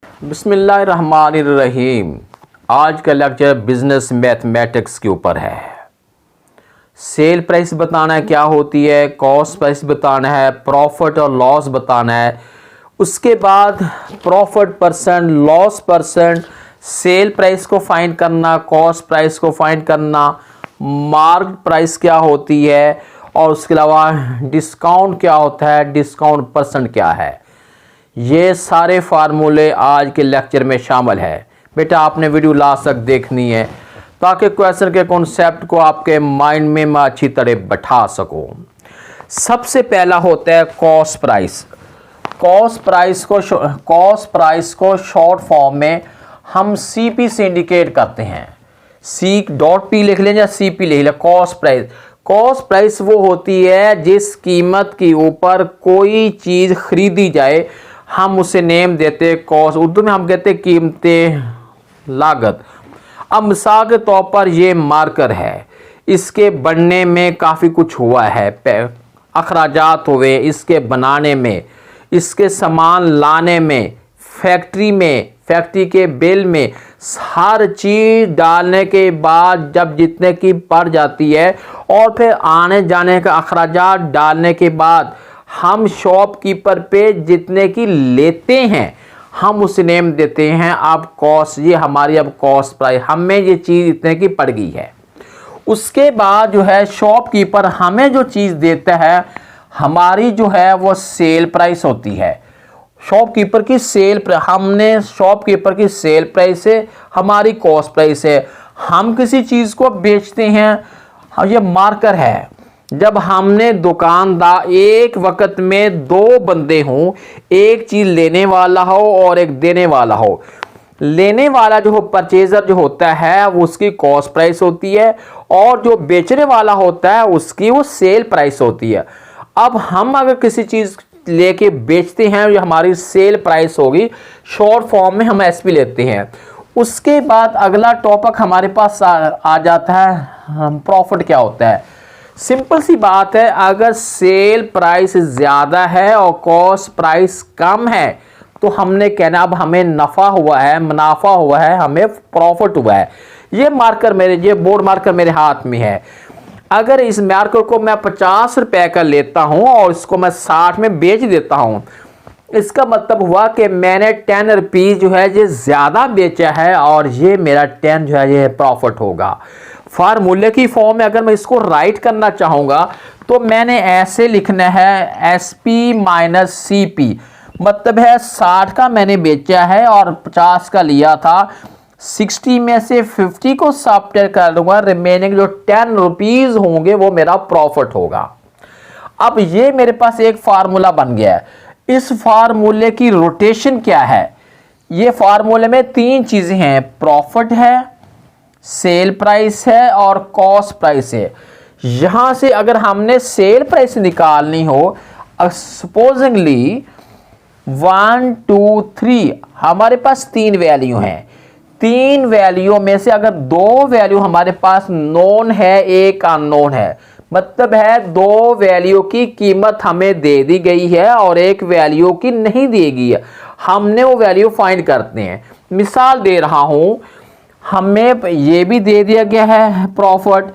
बिस्मिल्लाहिर्रहमानिर्रहीम। आज का लेक्चर बिजनेस मैथमेटिक्स के ऊपर है। सेल प्राइस बताना है क्या होती है, कॉस्ट प्राइस बताना है, प्रॉफिट और लॉस बताना है। उसके बाद profit percent, loss percent, sale price को फाइंड करना, कॉस्ट प्राइस को फाइंड करना, मार्क प्राइस क्या होती है और उसके अलावा डिस्काउंट क्या होता है, डिस्काउंट परसेंट क्या है। ये सारे फार्मूले आज के लेक्चर में शामिल है। बेटा आपने वीडियो लास्ट तक देखनी है ताकि क्वेश्चन के कॉन्सेप्ट को आपके माइंड में मैं अच्छी तरह बैठा सकूं। सबसे पहला होता है कॉस्ट प्राइस। कॉस्ट प्राइस को शॉर्ट फॉर्म में हम सीपी से इंडिकेट करते हैं। C.P लिख लें या CP लिख लें। कॉस्ट प्राइस वो होती है जिस कीमत के ऊपर कोई चीज़ खरीदी जाए, हम उसे नेम देते हैं कॉस्ट। उर्दू में हम कहते हैं कीमतें, लागत। अब मिसाल के तौर पर ये मार्कर है, इसके बनने में काफ़ी कुछ हुआ है, अखराजात हुए इसके बनाने में, इसके सामान लाने में, फैक्ट्री के बिल में, हर चीज़ डालने के बाद जब जितने की पड़ जाती है और फिर आने जाने का अखराजात डालने के बाद हम शॉपकीपर पे जितने की लेते हैं हम उसे नेम देते हैं अब कॉस्ट। ये हमारी अब कॉस्ट प्राइस, हमें ये चीज़ इतने की पड़ गई है। उसके बाद जो है शॉपकीपर हमें जो चीज़ देता है हमारी जो है वो सेल प्राइस होती है। शॉपकीपर की सेल प्राइस है, हमारी कॉस्ट प्राइस है। हम किसी चीज़ को बेचते हैं, ये मार्कर है। जब हमने दुकानदार, एक वक्त में दो बंदे हों, एक चीज़ लेने वाला हो और एक देने वाला हो, लेने वाला जो परचेजर जो होता है वो उसकी कॉस्ट प्राइस होती है और जो बेचने वाला होता है उसकी वो सेल प्राइस होती है। अब हम अगर किसी चीज़ लेके बेचते हैं जो हमारी सेल प्राइस होगी, शॉर्ट फॉर्म में हम SP लेते हैं। उसके बाद अगला टॉपिक हमारे पास आ जाता है प्रॉफिट क्या होता है। सिंपल सी बात है, अगर सेल प्राइस ज़्यादा है और कॉस्ट प्राइस कम है तो हमने कहना अब हमें नफ़ा हुआ है, मुनाफा हुआ है, हमें प्रॉफिट हुआ है। ये बोर्ड मार्कर मेरे हाथ में है। अगर इस मार्कर को मैं 50 रुपए का लेता हूँ और इसको मैं 60 में बेच देता हूँ, इसका मतलब हुआ कि मैंने 10 रुपीज़ जो है ये ज़्यादा बेचा है और ये मेरा 10 जो है ये प्रॉफिट होगा। फार्मूले की फॉर्म में अगर मैं इसको राइट करना चाहूँगा तो मैंने ऐसे लिखना है SP माइनस CP। मतलब है 60 का मैंने बेचा है और 50 का लिया था, 60 में से 50 को सब्ट्रैक्ट कर दूंगा, रिमेनिंग जो 10 रुपीज़ होंगे वो मेरा प्रॉफिट होगा। अब ये मेरे पास एक फार्मूला बन गया है। इस फार्मूले की रोटेशन क्या है? ये फार्मूले में तीन चीज़ें हैं, प्रॉफिट है, सेल प्राइस है और कॉस्ट प्राइस है। यहाँ से अगर हमने सेल प्राइस निकालनी हो, सपोजिंगली 1 2 3 हमारे पास तीन वैल्यू हैं। तीन वैल्यू में से अगर दो वैल्यू हमारे पास नोन है, एक अननोन है, मतलब है दो वैल्यू की कीमत हमें दे दी गई है और एक वैल्यू की नहीं दी गई है, हमने वो वैल्यू फाइंड करते हैं। मिसाल दे रहा हूँ, हमें ये भी दे दिया गया है प्रॉफिट,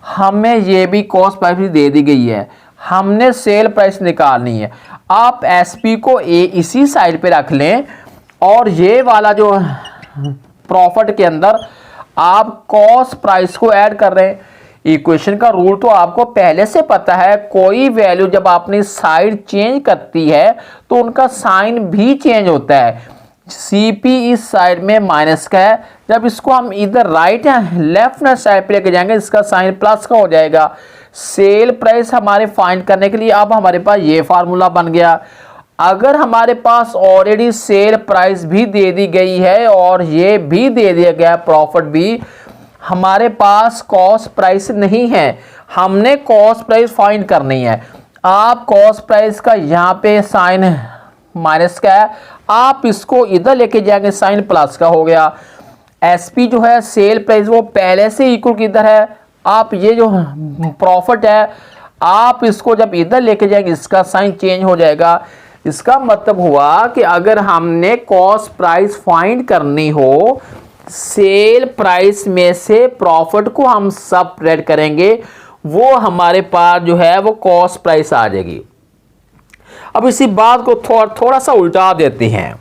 हमें ये भी कॉस्ट प्राइस भी दे दी गई है, हमने सेल प्राइस निकालनी है। आप SP को इसी साइड पे रख लें और ये वाला जो प्रॉफिट के अंदर आप कॉस्ट प्राइस को ऐड कर रहे हैं। इक्वेशन का रूल तो आपको पहले से पता है, कोई वैल्यू जब आपने साइड चेंज करती है तो उनका साइन भी चेंज होता है। CP इस साइड में माइनस का है, जब इसको हम इधर राइट या लेफ्ट हैंड साइड पे लेके जाएंगे इसका साइन प्लस का हो जाएगा। सेल प्राइस हमारे फाइंड करने के लिए अब हमारे पास ये फार्मूला बन गया। अगर हमारे पास ऑलरेडी सेल प्राइस भी दे दी गई है और ये भी दे दिया गया प्रॉफिट भी, हमारे पास कॉस्ट प्राइस नहीं है, हमने कॉस्ट प्राइस फाइंड करनी है। आप कॉस्ट प्राइस का यहाँ पे साइन माइनस का है, आप इसको इधर लेके जाएंगे साइन प्लस का हो गया। SP जो है सेल प्राइस वो पहले से इक्वल किधर है, आप ये जो प्रॉफिट है आप इसको जब इधर लेके जाएंगे इसका साइन चेंज हो जाएगा, इसका मतलब हुआ कि अगर हमने कॉस्ट प्राइस फाइंड करनी हो, सेल प्राइस में से प्रॉफिट को हम सबट्रैक्ट करेंगे, वो हमारे पास जो है वो कॉस्ट प्राइस आ जाएगी। अब इसी बात को थोड़ा सा उल्टा देते हैं।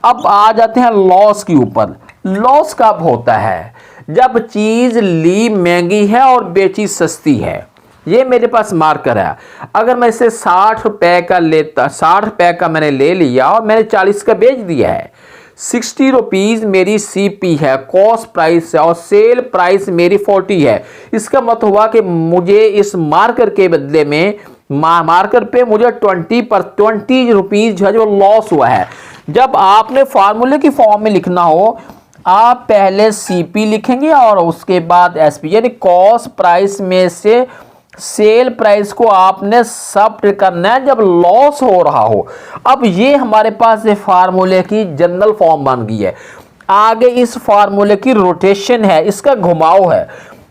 अब आ जाते हैं लॉस के ऊपर। लॉस कब होता है? जब चीज ली महंगी है और बेची सस्ती है। ये मेरे पास मार्कर है, अगर मैं इसे 60 रुपए का लेता, 60 रुपए का मैंने ले लिया और मैंने 40 का बेच दिया है, 60 रुपीज़ मेरी सीपी है, कॉस्ट प्राइस है, और सेल प्राइस मेरी 40 है। इसका मतलब हुआ कि मुझे इस मार्कर के बदले में मार्कर पे मुझे 20 रुपीज़ जो है जो लॉस हुआ है। जब आपने फार्मूले की फॉर्म में लिखना हो, आप पहले सीपी लिखेंगे और उसके बाद एसपी, यानी कॉस्ट प्राइस में से सेल प्राइस को आपने सबट्रैक्ट करना है जब लॉस हो रहा हो। अब ये हमारे पास ये फार्मूले की जनरल फॉर्म बन गई है। आगे इस फार्मूले की रोटेशन है, इसका घुमाव है।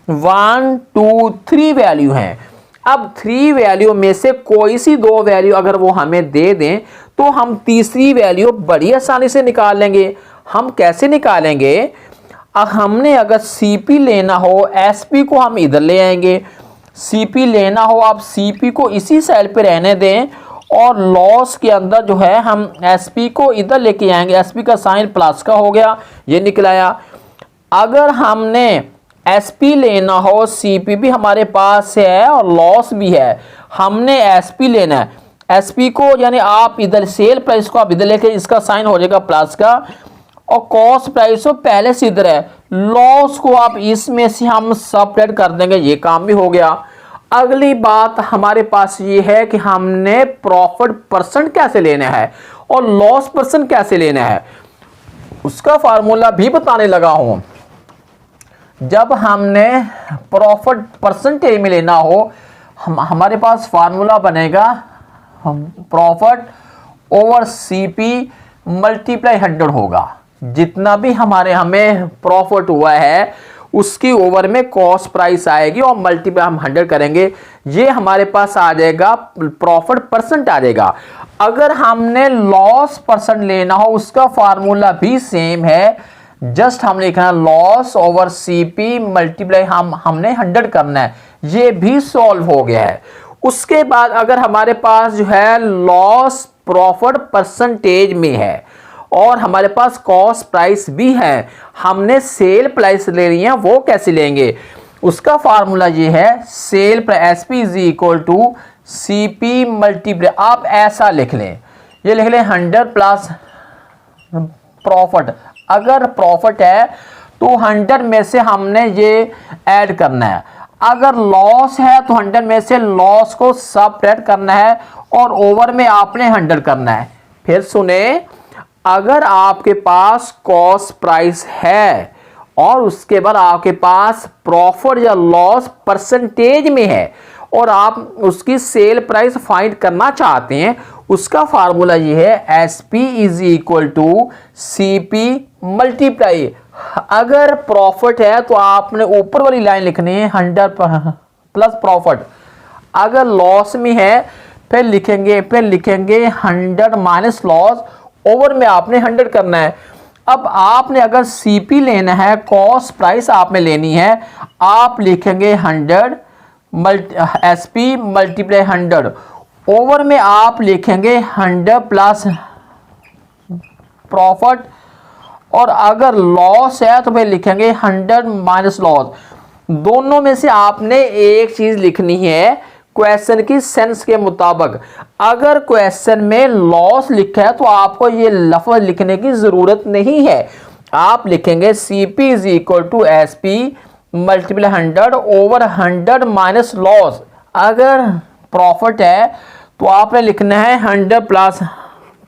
1 2 3 वैल्यू हैं। अब 3 वैल्यू में से कोई सी 2 वैल्यू अगर वो हमें दे दें तो हम तीसरी वैल्यू बड़ी आसानी से निकाल लेंगे। हम कैसे निकालेंगे? हमने अगर सीपी लेना हो, एसपी को हम इधर ले आएंगे। सीपी लेना हो, आप सीपी को इसी साइड पे रहने दें और लॉस के अंदर जो है हम एसपी को इधर लेके आएंगे। एसपी का साइन प्लस का हो गया, ये निकलाया। अगर हमने एसपी लेना हो, सीपी भी हमारे पास है और लॉस भी है, हमने एसपी लेना है। एसपी को यानी आप इधर सेल प्राइस को आप इधर लेके, इसका साइन हो जाएगा प्लस का, और कॉस्ट प्राइस तो पहले से इधर है, लॉस को आप इसमें से हम सबट्रैक्ट कर देंगे, ये काम भी हो गया। अगली बात हमारे पास ये है कि हमने प्रॉफिट परसेंट कैसे लेना है और लॉस परसेंट कैसे लेना है, उसका फार्मूला भी बताने लगा हूं। जब हमने प्रॉफिट परसेंटेज में लेना हो, हमारे पास फार्मूला बनेगा प्रॉफिट ओवर सीपी मल्टीप्लाई 100 होगा। जितना भी हमें प्रॉफिट हुआ है उसकी ओवर में कॉस्ट प्राइस आएगी और मल्टीप्लाई हम 100 करेंगे, ये हमारे पास आ जाएगा, प्रॉफिट परसेंट आ जाएगा। अगर हमने लॉस परसेंट लेना हो, उसका फार्मूला भी सेम है, जस्ट हमने लिखना लॉस ओवर सीपी मल्टीप्लाई हमने 100 करना है, ये भी सॉल्व हो गया है। उसके बाद अगर हमारे पास जो है लॉस प्रॉफिट परसेंटेज में है और हमारे पास कॉस्ट प्राइस भी है, हमने सेल प्राइस ले रही है, वो कैसे लेंगे? उसका फार्मूला ये है, sale price SP is equal to CP multiply, आप ऐसा लिख लें, ये लिख लें 100 प्लस प्रॉफिट। अगर प्रॉफिट है तो 100 में से हमने ये ऐड करना है, अगर लॉस है तो 100 में से लॉस को सबट्रैक्ट करना है और ओवर में आपने 100 करना है। फिर सुने, अगर आपके पास कॉस्ट प्राइस है और उसके बाद आपके पास प्रॉफिट या लॉस परसेंटेज में है और आप उसकी सेल प्राइस फाइंड करना चाहते हैं, उसका फार्मूला ये है, SP is equal to CP multiply. अगर प्रॉफिट है तो आपने ऊपर वाली लाइन लिखनी है 100 प्लस प्रॉफिट। अगर लॉस में है फिर लिखेंगे 100 माइनस लॉस, ओवर में आपने 100 करना है। अब आपने अगर सीपी लेना है, कॉस्ट प्राइस आपने लेनी है, आप लिखेंगे 100 एसपी मल्टीप्लाई 100, ओवर में आप लिखेंगे 100 प्लस प्रॉफिट, और अगर लॉस है तो फिर लिखेंगे 100 माइनस लॉस। दोनों में से आपने एक चीज लिखनी है क्वेश्चन की सेंस के मुताबिक। अगर क्वेश्चन में लॉस लिखा है तो आपको ये लफ्ज लिखने की जरूरत नहीं है, आप लिखेंगे CP is equal to SP multiply 100 over 100 minus loss. अगर प्रॉफिट है तो आपने लिखना है 100 प्लस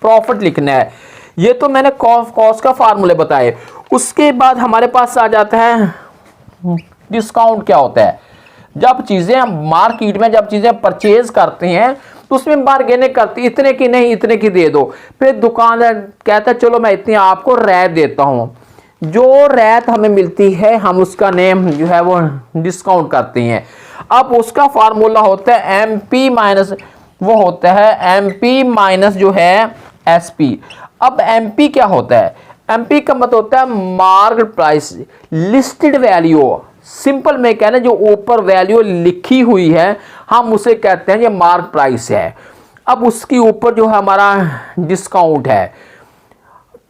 प्रॉफिट लिखना है। ये तो मैंने कॉस्ट का फार्मूले बताए। उसके बाद हमारे पास आ जाता है डिस्काउंट। क्या होता है? जब चीजें मार्केट में जब चीजें परचेज करते हैं तो उसमें बार्गेनिंग करती, इतने की नहीं इतने की दे दो, फिर दुकानदार कहता है चलो मैं इतनी आपको रियायत देता हूँ। जो रियायत हमें मिलती है हम उसका नेम जो है वो डिस्काउंट करते हैं। अब उसका फार्मूला होता है एमपी माइनस वो होता है एमपी माइनस जो है एसपी। अब एमपी क्या होता है? एमपी का मतलब होता है market price, listed value. Simple में कहना, जो ऊपर वैल्यू लिखी हुई है हम उसे कहते हैं ये मार्क प्राइस है। अब उसके ऊपर जो हमारा डिस्काउंट है,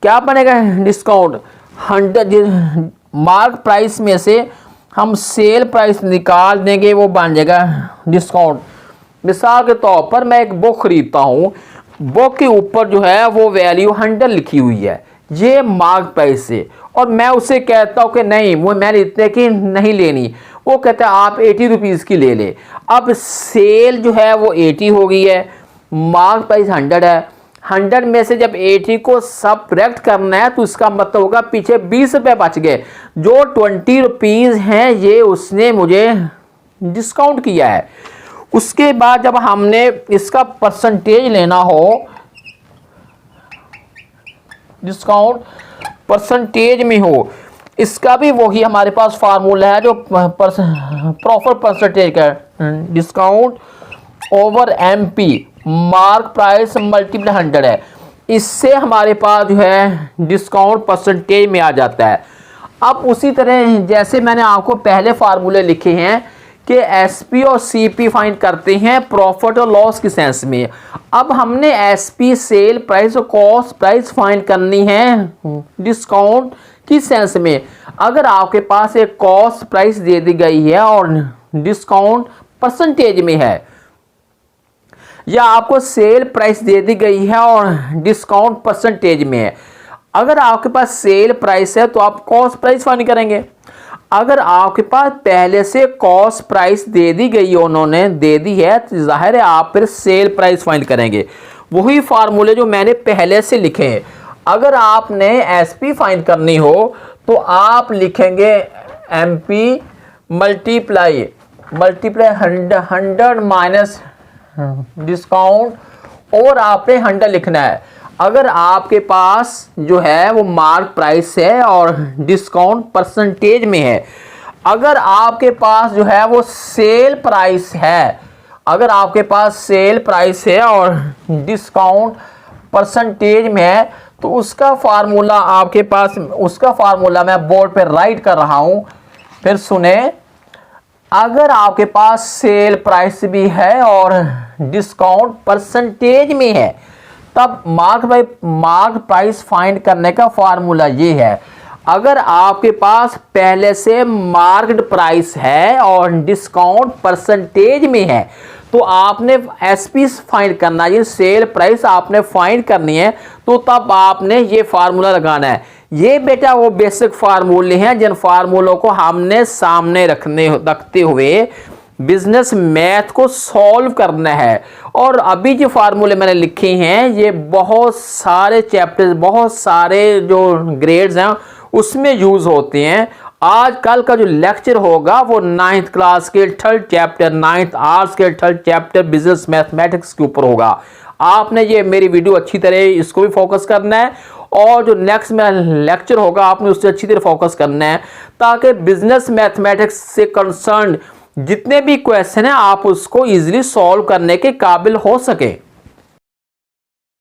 क्या बनेगा डिस्काउंट? 100 मार्क प्राइस में से हम सेल प्राइस निकाल देंगे, वो बन जाएगा डिस्काउंट। मिसाल के तौर पर मैं एक बुक खरीदता हूँ, बुक के ऊपर जो है वो वैल्यू 100 लिखी हुई है, ये मार्क प्राइस है, और मैं उसे कहता हूँ कि नहीं वो मैंने इतने की नहीं लेनी, वो कहता है आप 80 रुपीज़ की ले ले। अब सेल जो है वो 80 हो गई है, मार्क प्राइस 100 है, 100 में से जब 80 को सबट्रैक्ट करना है तो इसका मतलब होगा पीछे 20 रुपये बच गए, जो 20 रुपीज़ हैं ये उसने मुझे डिस्काउंट किया है। उसके बाद जब हमने इसका परसेंटेज लेना हो, डिस्काउंट परसेंटेज में हो, इसका भी वही हमारे पास फार्मूला है जो प्रॉपर परसेंटेज का, discount over MP, mark price multiply 100 है। इससे हमारे पास जो है डिस्काउंट परसेंटेज में आ जाता है। अब उसी तरह जैसे मैंने आपको पहले फार्मूले लिखे हैं कि एसपी और सीपी फाइंड करते हैं प्रॉफिट और लॉस की सेंस में, अब हमने एसपी सेल प्राइस और कॉस्ट प्राइस फाइंड करनी है डिस्काउंट की सेंस में। अगर आपके पास एक कॉस्ट प्राइस दे दी गई है और डिस्काउंट परसेंटेज में है, या आपको सेल प्राइस दे दी गई है और डिस्काउंट परसेंटेज में है, अगर आपके पास सेल प्राइस है तो आप कॉस्ट प्राइस फाइंड करेंगे। अगर आपके पास पहले से कॉस्ट प्राइस दे दी गई, उन्होंने दे दी है, तो जाहिर है आप फिर सेल प्राइस फाइंड करेंगे। वही फार्मूले जो मैंने पहले से लिखे हैं। अगर आपने एसपी फाइंड करनी हो तो आप लिखेंगे एमपी मल्टीप्लाई 100 माइनस डिस्काउंट, और आपने 100 लिखना है। अगर आपके पास जो है वो मार्क प्राइस है और डिस्काउंट परसेंटेज में है, अगर आपके पास जो है वो सेल प्राइस है, अगर आपके पास सेल प्राइस है और डिस्काउंट परसेंटेज में है, तो उसका फार्मूला आपके पास, उसका फार्मूला मैं बोर्ड पे राइट कर रहा हूं, फिर सुने। अगर आपके पास सेल प्राइस भी है और डिस्काउंट परसेंटेज में है, तब मार्क प्राइस फाइंड करने का फार्मूला ये है। अगर आपके पास पहले से मार्क्ड प्राइस है और डिस्काउंट परसेंटेज में है, तो आपने एसपी फाइंड करना है, ये सेल प्राइस आपने फाइंड करनी है, तो तब आपने ये फार्मूला लगाना है। ये बेटा वो बेसिक फार्मूले हैं जिन फार्मूलों को हमने सामने रखते हुए बिजनेस मैथ को सॉल्व करना है। और अभी जो फार्मूले मैंने लिखे हैं ये बहुत सारे चैप्टर्स, बहुत सारे जो ग्रेड्स हैं उसमें यूज होते हैं। आज कल का जो लेक्चर होगा वो 9th क्लास के 3rd चैप्टर, 9th आर्ट्स के 3rd चैप्टर बिजनेस मैथमेटिक्स के ऊपर होगा। आपने ये मेरी वीडियो अच्छी तरह इसको भी फोकस करना है, और जो नेक्स्ट में लेक्चर होगा आपने उससे अच्छी तरह फोकस करना है, ताकि बिजनेस मैथमेटिक्स से कंसर्न जितने भी क्वेश्चन हैं आप उसको इजीली सॉल्व करने के काबिल हो सके।